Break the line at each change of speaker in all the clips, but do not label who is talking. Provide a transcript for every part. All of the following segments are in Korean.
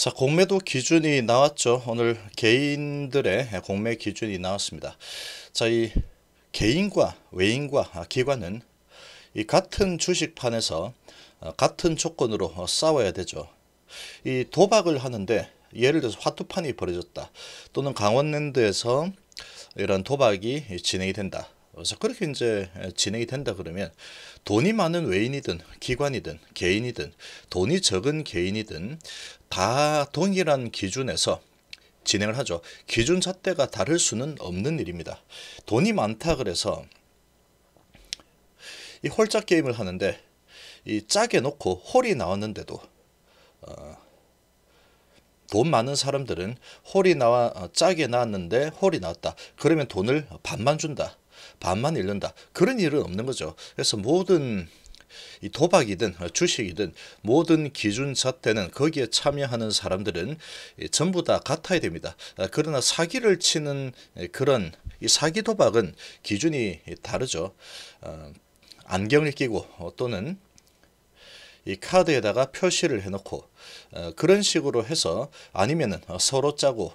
자, 공매도 기준이 나왔죠. 오늘 개인들의 공매 기준이 나왔습니다. 자, 이 개인과 외인과 기관은 이 같은 주식판에서 같은 조건으로 싸워야 되죠. 이 도박을 하는데 예를 들어서 화투판이 벌어졌다. 또는 강원랜드에서 이런 도박이 진행이 된다. 그래서 그렇게 이제 진행이 된다 그러면 돈이 많은 외인이든 기관이든 개인이든 돈이 적은 개인이든 다 동일한 기준에서 진행을 하죠. 기준 잣대가 다를 수는 없는 일입니다. 돈이 많다 그래서 이 홀짝 게임을 하는데 이 짜게 놓고 홀이 나왔는데도 돈 많은 사람들은 홀이 나와 짜게 나왔는데 홀이 나왔다. 그러면 돈을 반만 준다. 반만 잃는다. 그런 일은 없는 거죠. 그래서 모든 이 도박이든 주식이든 모든 기준 잣대는 거기에 참여하는 사람들은 전부 다 같아야 됩니다. 그러나 사기를 치는 그런 이 사기 도박은 기준이 다르죠. 안경을 끼고 또는 이 카드에다가 표시를 해놓고 그런 식으로 해서 아니면은 서로 짜고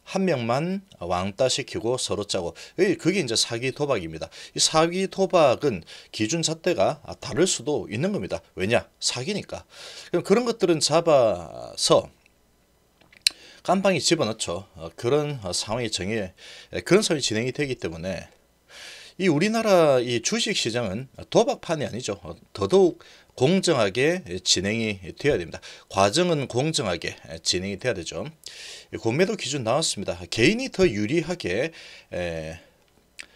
한 명만 왕따 시키고 서로 짜고 그게 이제 사기 도박입니다. 이 사기 도박은 기준 잣대가 다를 수도 있는 겁니다. 왜냐? 사기니까. 그럼 그런 것들은 잡아서 깜빵이 집어넣죠. 그런 상황이 그런 상황이 진행이 되기 때문에 이 우리나라 이 주식 시장은 도박판이 아니죠. 더더욱 공정하게 진행이 되어야 됩니다. 과정은 공정하게 진행이 돼야 되죠. 공매도 기준 나왔습니다. 개인이 더 유리하게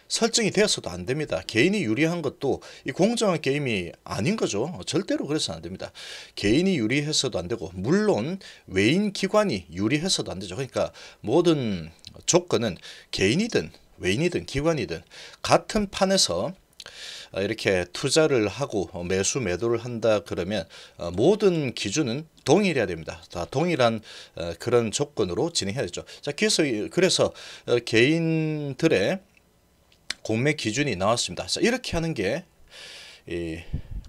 설정이 되었어도 안 됩니다. 개인이 유리한 것도 이 공정한 게임이 아닌 거죠. 절대로 그래서는 안 됩니다. 개인이 유리해서도 안 되고 물론 외인 기관이 유리해서도 안 되죠. 그러니까 모든 조건은 개인이든 외인이든 기관이든 같은 판에서 이렇게 투자를 하고 매수 매도를 한다 그러면 모든 기준은 동일해야 됩니다. 다 동일한 그런 조건으로 진행해야 되죠. 자, 그래서 개인들의 공매 기준이 나왔습니다. 자, 이렇게 하는 게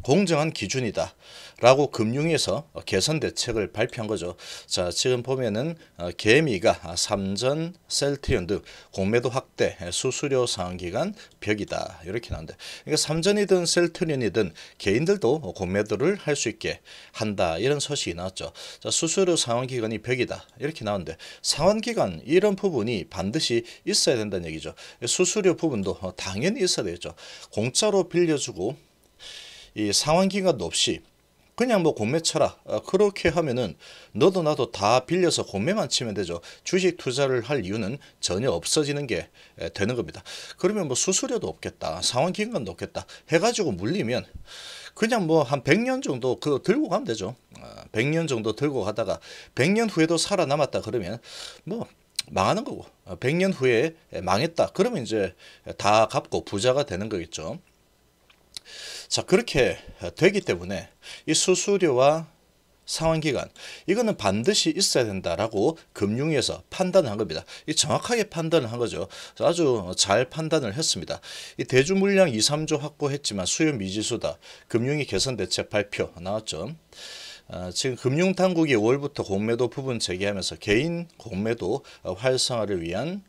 공정한 기준이다 라고 금융위에서 개선 대책을 발표한 거죠. 자, 지금 보면은 개미가 삼전 셀트리온 등 공매도 확대 수수료 상환기간 벽이다 이렇게 나오는데, 그러니까 삼전이든 셀트리온이든 개인들도 공매도를 할 수 있게 한다 이런 소식이 나왔죠. 자, 수수료 상환기간이 벽이다 이렇게 나오는데 상환기간 이런 부분이 반드시 있어야 된다는 얘기죠. 수수료 부분도 당연히 있어야 되겠죠. 공짜로 빌려주고 이 상환기간도 없이 그냥 뭐 공매 쳐라 그렇게 하면은 너도 나도 다 빌려서 공매만 치면 되죠. 주식 투자를 할 이유는 전혀 없어지는 게 되는 겁니다. 그러면 뭐 수수료도 없겠다, 상환기간도 없겠다 해가지고 물리면 그냥 뭐 한 100년 정도 그거 들고 가면 되죠. 100년 정도 들고 가다가 100년 후에도 살아남았다 그러면 뭐 망하는 거고, 100년 후에 망했다 그러면 이제 다 갚고 부자가 되는 거겠죠. 자, 그렇게 되기 때문에 이 수수료와 상환기간 이거는 반드시 있어야 된다라고 금융위에서 판단한 겁니다. 이 정확하게 판단을 한 거죠. 아주 잘 판단을 했습니다. 이 대주 물량 2, 3조 확보했지만 수요 미지수다. 금융위 개선 대책 발표 나왔죠. 지금 금융당국이 5월부터 공매도 부분 재개하면서 개인 공매도 활성화를 위한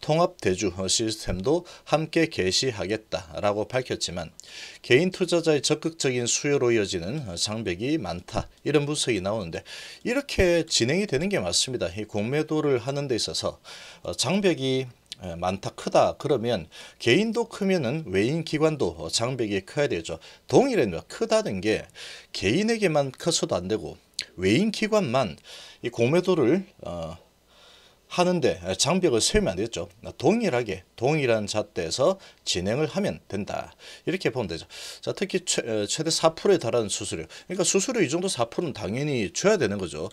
통합대주 시스템도 함께 개시하겠다라고 밝혔지만 개인 투자자의 적극적인 수요로 이어지는 장벽이 많다 이런 분석이 나오는데, 이렇게 진행이 되는 게 맞습니다. 이 공매도를 하는 데 있어서 장벽이 많다 크다 그러면 개인도 크면은 외인 기관도 장벽이 커야 되죠. 동일한 크다는 게 개인에게만 커서도 안 되고 외인 기관만 이 공매도를 하는데 장벽을 세우면 안 되겠죠. 동일하게 동일한 잣대에서 진행을 하면 된다 이렇게 보면 되죠. 자, 특히 최대 4%에 달하는 수수료, 그러니까 수수료 이 정도 4%는 당연히 줘야 되는 거죠.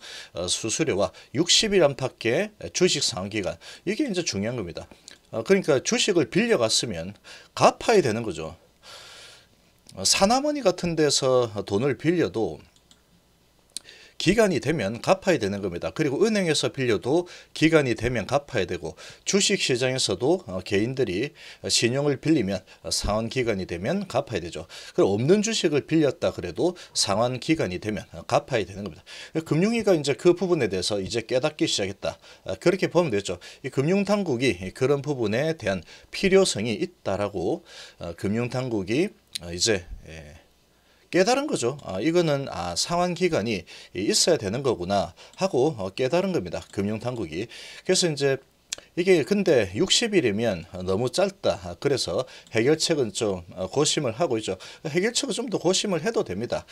수수료와 60일 안팎의 주식 상환기간 이게 이제 중요한 겁니다. 그러니까 주식을 빌려갔으면 갚아야 되는 거죠. 사나머니 같은 데서 돈을 빌려도 기간이 되면 갚아야 되는 겁니다. 그리고 은행에서 빌려도 기간이 되면 갚아야 되고 주식시장에서도 개인들이 신용을 빌리면 상환 기간이 되면 갚아야 되죠. 그리고 없는 주식을 빌렸다 그래도 상환 기간이 되면 갚아야 되는 겁니다. 금융위가 이제 그 부분에 대해서 이제 깨닫기 시작했다. 그렇게 보면 되죠. 이 금융당국이 그런 부분에 대한 필요성이 있다라고 금융당국이 이제 깨달은 거죠. 이거는 상환 기간이 있어야 되는 거구나 하고 깨달은 겁니다. 금융당국이. 그래서 이제 이게 근데 60일이면 너무 짧다. 그래서 해결책은 좀 고심을 하고 있죠. 해결책은 좀 더 고심을 해도 됩니다.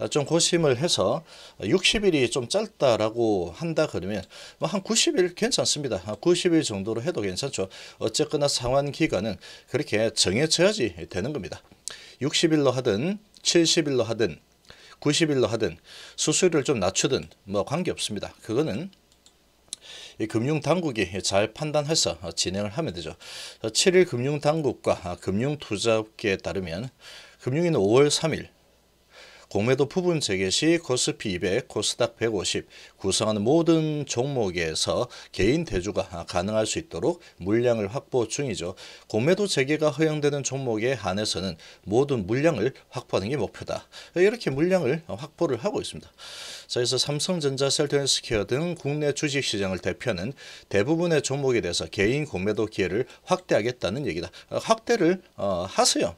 좀 고심을 해서 60일이 좀 짧다라고 한다 그러면 뭐 한 90일 괜찮습니다. 90일 정도로 해도 괜찮죠. 어쨌거나 상환 기간은 그렇게 정해져야지 되는 겁니다. 60일로 하든 70일로 하든 90일로 하든 수수료를 좀 낮추든 뭐 관계없습니다. 그거는 이 금융당국이 잘 판단해서 진행을 하면 되죠. 7일 금융당국과 금융투자업계에 따르면 금융위는 5월 3일 공매도 부분 재개 시 코스피 200, 코스닥 150 구성하는 모든 종목에서 개인 대주가 가능할 수 있도록 물량을 확보 중이죠. 공매도 재개가 허용되는 종목에 한해서는 모든 물량을 확보하는 게 목표다. 이렇게 물량을 확보를 하고 있습니다. 자, 그래서 삼성전자, 셀트리온스퀘어 등 국내 주식시장을 대표하는 대부분의 종목에 대해서 개인 공매도 기회를 확대하겠다는 얘기다. 확대를 하세요.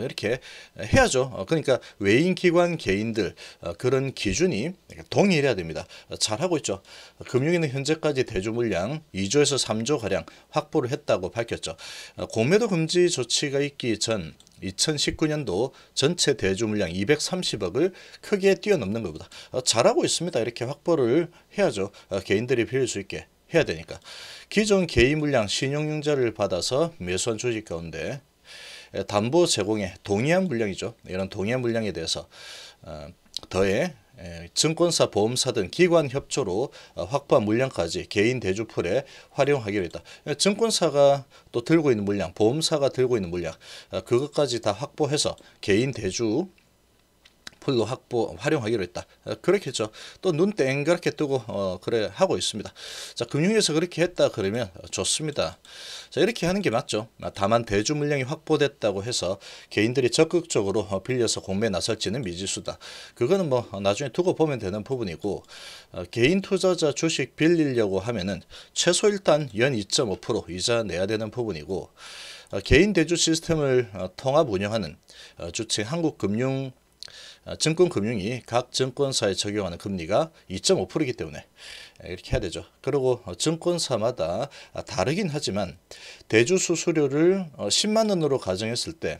이렇게 해야죠. 그러니까 외인기관 개인들 그런 기준이 동일해야 됩니다. 잘하고 있죠. 금융위는 현재까지 대주 물량 2조에서 3조 가량 확보를 했다고 밝혔죠. 공매도 금지 조치가 있기 전 2019년도 전체 대주 물량 230억을 크게 뛰어넘는 것보다 잘하고 있습니다. 이렇게 확보를 해야죠. 개인들이 빌릴 수 있게 해야 되니까. 기존 개인 물량 신용융자를 받아서 매수한 주식 가운데 담보 제공에 동의한 물량이죠. 이런 동의한 물량에 대해서 더해 증권사, 보험사 등 기관 협조로 확보한 물량까지 개인 대주풀에 활용하기로 했다. 증권사가 또 들고 있는 물량, 보험사가 들고 있는 물량 그것까지 다 확보해서 개인 대주 풀로 활용하기로 했다. 그렇겠죠. 또 눈 땡그랗게 뜨고 그래 하고 있습니다. 자, 금융위에서 그렇게 했다 그러면 좋습니다. 자, 이렇게 하는 게 맞죠. 다만 대주 물량이 확보됐다고 해서 개인들이 적극적으로 빌려서 공매에 나설지는 미지수다. 그거는 뭐 나중에 두고 보면 되는 부분이고 개인 투자자 주식 빌리려고 하면은 최소 일단 연 2.5% 이자 내야 되는 부분이고 개인 대주 시스템을 통합 운영하는 주체 증권금융이 각 증권사에 적용하는 금리가 2.5%이기 때문에 이렇게 해야 되죠. 그리고 증권사마다 다르긴 하지만 대주 수수료를 10만 원으로 가정했을 때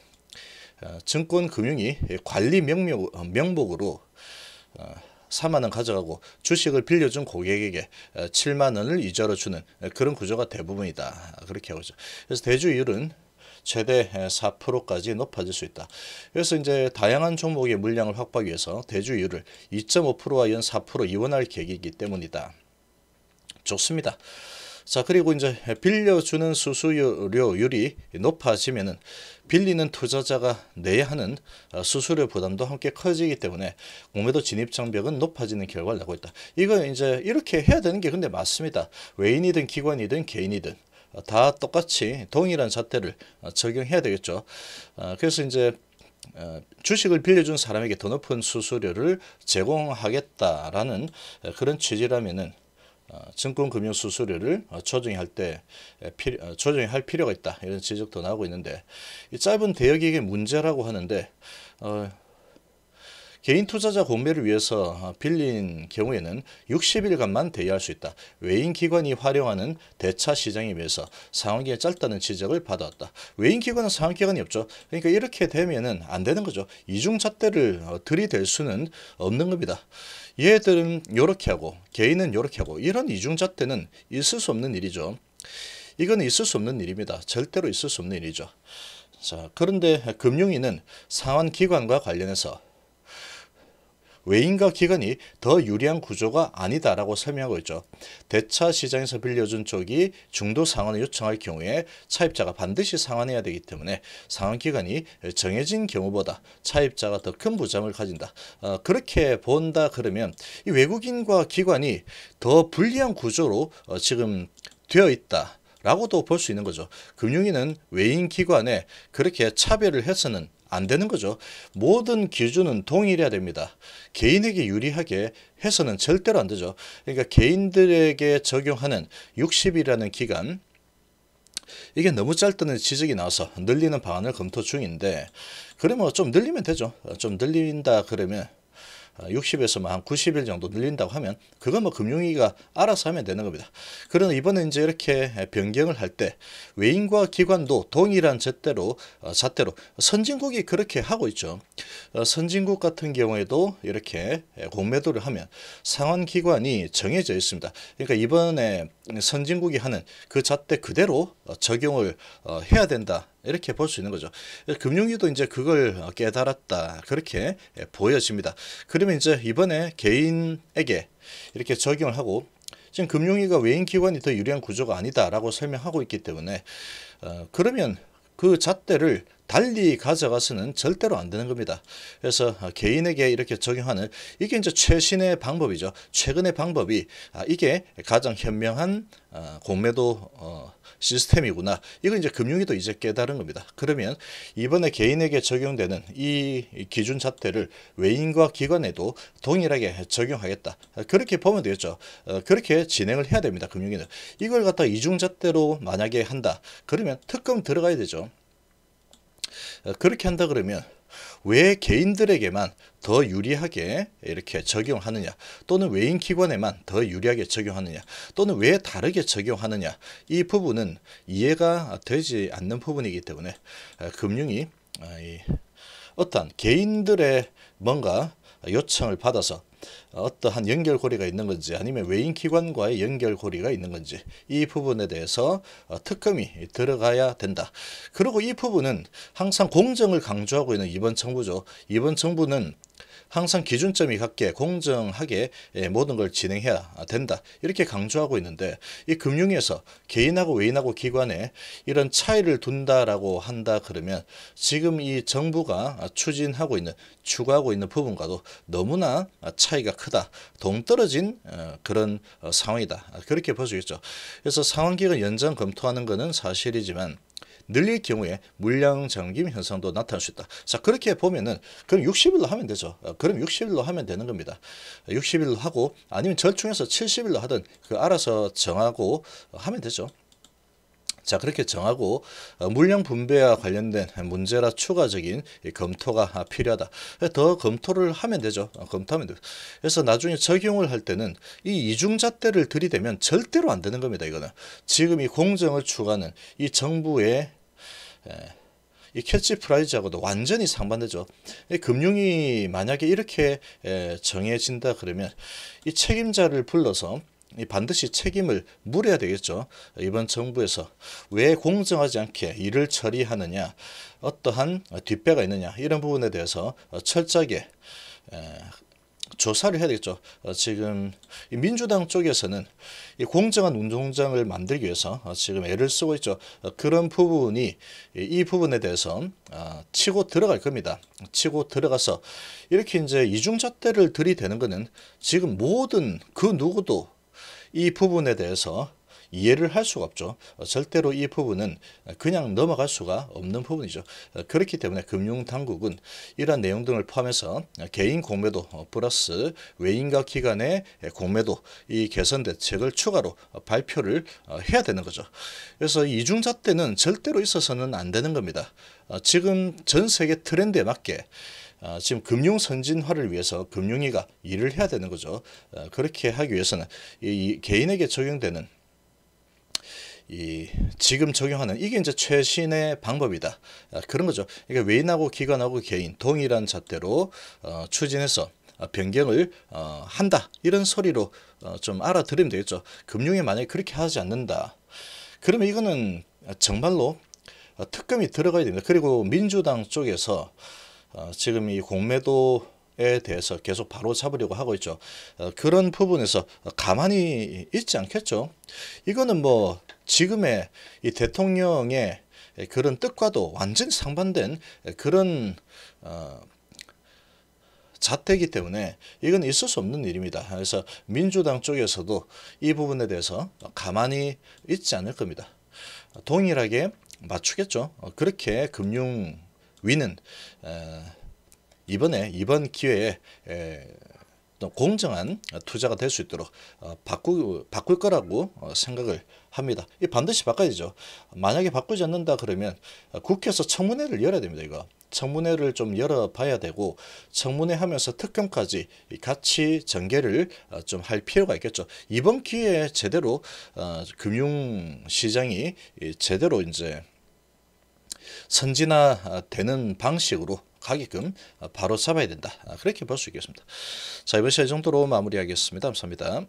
증권금융이 관리 명목으로 4만 원 가져가고 주식을 빌려준 고객에게 7만 원을 이자로 주는 그런 구조가 대부분이다. 그렇게 하고 있죠. 그래서 대주율은 최대 4%까지 높아질 수 있다. 그래서 이제 다양한 종목의 물량을 확보하기 위해서 대주율을 2.5%와 연 4% 이원할 계획이기 때문이다. 좋습니다. 자, 그리고 이제 빌려주는 수수료율이 높아지면은 빌리는 투자자가 내야 하는 수수료 부담도 함께 커지기 때문에 공매도 진입 장벽은 높아지는 결과를 내고 있다. 이거 이제 이렇게 해야 되는 게 근데 맞습니다. 외인이든 기관이든 개인이든 다 똑같이 동일한 잣대를 적용해야 되겠죠. 그래서 이제 주식을 빌려준 사람에게 더 높은 수수료를 제공하겠다라는 그런 취지라면은 증권금융 수수료를 조정할 때 조정할 필요가 있다 이런 지적도 나오고 있는데 이 짧은 대여기획의 문제라고 하는데 개인 투자자 공매를 위해서 빌린 경우에는 60일간만 대여할 수 있다. 외인 기관이 활용하는 대차 시장에 비해서 상환기간이 짧다는 지적을 받아왔다. 외인 기관은 상환기간이 없죠. 그러니까 이렇게 되면은 안 되는 거죠. 이중잣대를 들이댈 수는 없는 겁니다. 얘들은 이렇게 하고 개인은 이렇게 하고 이런 이중잣대는 있을 수 없는 일이죠. 이건 있을 수 없는 일입니다. 절대로 있을 수 없는 일이죠. 자, 그런데 금융위는 상환기간과 관련해서 외인과 기관이 더 유리한 구조가 아니다라고 설명하고 있죠. 대차 시장에서 빌려준 쪽이 중도 상환을 요청할 경우에 차입자가 반드시 상환해야 되기 때문에 상환기간이 정해진 경우보다 차입자가 더 큰 부담을 가진다. 그렇게 본다 그러면 이 외국인과 기관이 더 불리한 구조로 지금 되어 있다. 라고도 볼 수 있는 거죠. 금융위는 외인 기관에 그렇게 차별을 해서는 안 되는 거죠. 모든 기준은 동일해야 됩니다. 개인에게 유리하게 해서는 절대로 안 되죠. 그러니까 개인들에게 적용하는 60일이라는 기간, 이게 너무 짧다는 지적이 나와서 늘리는 방안을 검토 중인데, 그러면 좀 늘리면 되죠. 좀 늘린다 그러면 60에서 한 90일 정도 늘린다고 하면 그건 뭐 금융위가 알아서 하면 되는 겁니다. 그러나 이번에 이제 이렇게 변경을 할 때 외인과 기관도 동일한 잣대로 선진국이 그렇게 하고 있죠. 선진국 같은 경우에도 이렇게 공매도를 하면 상환기관이 정해져 있습니다. 그러니까 이번에 선진국이 하는 그 잣대 그대로 적용을 해야 된다. 이렇게 볼 수 있는 거죠. 금융위도 이제 그걸 깨달았다. 그렇게 보여집니다. 그러면 이제 이번에 개인에게 이렇게 적용을 하고, 지금 금융위가 외인 기관이 더 유리한 구조가 아니다라고 설명하고 있기 때문에 그러면 그 잣대를 달리 가져가서는 절대로 안 되는 겁니다. 그래서 개인에게 이렇게 적용하는, 이게 이제 최신의 방법이죠. 최근의 방법이 이게 가장 현명한 공매도 시스템이구나. 이거 이제 금융위도 이제 깨달은 겁니다. 그러면 이번에 개인에게 적용되는 이 기준 잣대를 외인과 기관에도 동일하게 적용하겠다. 그렇게 보면 되겠죠. 그렇게 진행을 해야 됩니다. 금융위는. 이걸 갖다 이중 잣대로 만약에 한다. 그러면 특검 들어가야 되죠. 그렇게 한다 그러면 왜 개인들에게만 더 유리하게 이렇게 적용하느냐, 또는 외인 기관에만 더 유리하게 적용하느냐, 또는 왜 다르게 적용하느냐, 이 부분은 이해가 되지 않는 부분이기 때문에 금융이 어떠한 개인들의 뭔가 요청을 받아서 어떠한 연결고리가 있는 건지 아니면 외인 기관과의 연결고리가 있는 건지, 이 부분에 대해서 특검이 들어가야 된다. 그리고 이 부분은 항상 공정을 강조하고 있는 이번 정부죠. 이번 정부는 항상 기준점이 같게 공정하게 모든 걸 진행해야 된다. 이렇게 강조하고 있는데, 이 금융에서 개인하고 외인하고 기관에 이런 차이를 둔다라고 한다 그러면 지금 이 정부가 추구하고 있는 부분과도 너무나 차이가 크다. 동떨어진 그런 상황이다. 그렇게 볼 수 있죠. 그래서 상환기간 연장 검토하는 것은 사실이지만 늘릴 경우에 물량 잠김 현상도 나타날 수 있다. 자, 그렇게 보면은 그럼 60일로 하면 되죠. 그럼 60일로 하면 되는 겁니다. 60일로 하고 아니면 절충해서 70일로 하든 그 알아서 정하고 하면 되죠. 자, 그렇게 정하고 물량 분배와 관련된 문제라 추가적인 검토가 필요하다. 더 검토를 하면 되죠. 검토하면 돼요. 그래서 나중에 적용을 할 때는 이 이중잣대를 들이대면 절대로 안 되는 겁니다. 이거는 지금 이 공정을 추구하는 이 정부의 이 캐치프라이즈하고도 완전히 상반되죠. 금융이 만약에 이렇게 정해진다 그러면 이 책임자를 불러서 반드시 책임을 물어야 되겠죠. 이번 정부에서 왜 공정하지 않게 일을 처리하느냐, 어떠한 뒷배가 있느냐, 이런 부분에 대해서 철저하게 조사를 해야 되겠죠. 지금 민주당 쪽에서는 이 공정한 운동장을 만들기 위해서 지금 애를 쓰고 있죠. 그런 부분이 이 부분에 대해서 치고 들어갈 겁니다. 치고 들어가서 이렇게 이제 이중잣대를 들이대는 것은 지금 모든 그 누구도 이 부분에 대해서 이해를 할 수가 없죠. 절대로 이 부분은 그냥 넘어갈 수가 없는 부분이죠. 그렇기 때문에 금융당국은 이러한 내용 등을 포함해서 개인 공매도 플러스 외인과 기관의 공매도 이 개선 대책을 추가로 발표를 해야 되는 거죠. 그래서 이중잣대는 절대로 있어서는 안 되는 겁니다. 지금 전 세계 트렌드에 맞게 지금 금융 선진화를 위해서 금융위가 일을 해야 되는 거죠. 그렇게 하기 위해서는 이 개인에게 적용되는 지금 적용하는 이게 이제 최신의 방법이다. 그런 거죠. 그러니까 외인하고 기관하고 개인 동일한 잣대로 추진해서 변경을 한다. 이런 소리로 좀 알아들으면 되겠죠. 금융이 만약에 그렇게 하지 않는다. 그러면 이거는 정말로 특검이 들어가야 됩니다. 그리고 민주당 쪽에서 지금 이 공매도 대해서 계속 바로 잡으려고 하고 있죠. 그런 부분에서 가만히 있지 않겠죠. 이거는 뭐 지금의 이 대통령의 그런 뜻과도 완전히 상반된 그런 자태이기 때문에 이건 있을 수 없는 일입니다. 그래서 민주당 쪽에서도 이 부분에 대해서 가만히 있지 않을 겁니다. 동일하게 맞추겠죠. 그렇게 금융위는 이번 기회에 또 공정한 투자가 될 수 있도록 바꿀 거라고 생각을 합니다. 이 반드시 바꿔야죠. 만약에 바꾸지 않는다 그러면 국회에서 청문회를 열어야 됩니다. 이거 청문회를 좀 열어봐야 되고, 청문회 하면서 특검까지 같이 전개를 좀 할 필요가 있겠죠. 이번 기회에 제대로 금융시장이 제대로 이제 선진화되는 방식으로 가게끔 바로 잡아야 된다. 그렇게 볼 수 있겠습니다. 자, 이번 시간 이 정도로 마무리하겠습니다. 감사합니다.